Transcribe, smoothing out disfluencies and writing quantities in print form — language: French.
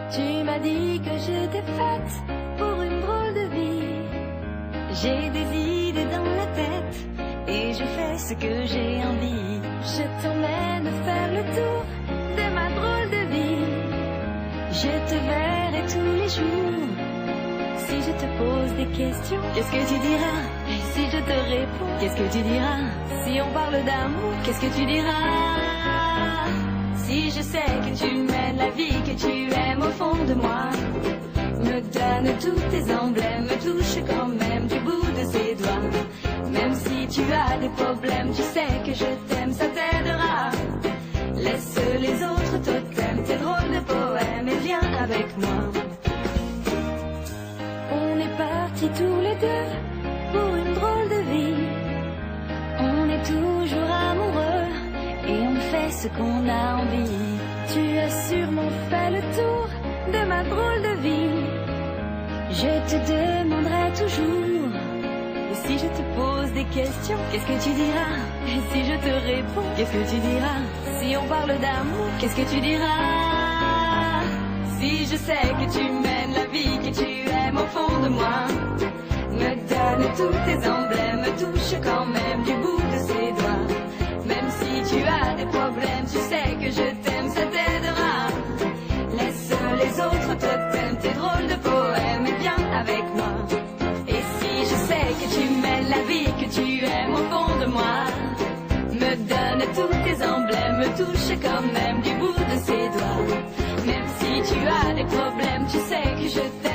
Tu m'as dit que j'étais faite pour une drôle de vie. J'ai des idées dans la tête et je fais ce que j'ai envie. Je t'emmène faire le tour de ma drôle de vie. Je te verrai tous les jours. Si je te pose des questions, qu'est-ce que tu diras? Et si je te réponds, qu'est-ce que tu diras? Si on parle d'amour, qu'est-ce que tu diras? Si je sais que tu mènes la vie que tu aimes au fond de moi, me donne tous tes emblèmes, me touche quand même du bout de ses doigts. Même si tu as des problèmes, tu sais que je t'aime, ça t'aidera. Laisse les autres totems, tes drôles de poèmes et viens avec moi. On est partis tous les deux pour une drôle de vie. On est toujours amoureux et on fait ce qu'on a envie. Tu as sûrement fait le tour de ma drôle de vie. Je te demanderai toujours. Et si je te pose des questions, qu'est-ce que tu diras? Et si je te réponds, qu'est-ce que tu diras? Si on parle d'amour, qu'est-ce que tu diras? Si je sais que tu mènes la vie que tu aimes au fond de moi, me donne tous tes emblèmes, me touche quand même du bout de ses doigts. Même si tu as des problèmes, tu sais que je t'aime, ça t'aidera. Laisse les autres totems, tes drôles de poèmes et viens avec moi. Et si je sais que tu mènes la vie que tu aimes au fond de moi, me donne tous tes emblèmes, me touche quand même du bout de ses doigts. Même si tu as des problèmes, tu sais que je t'aime.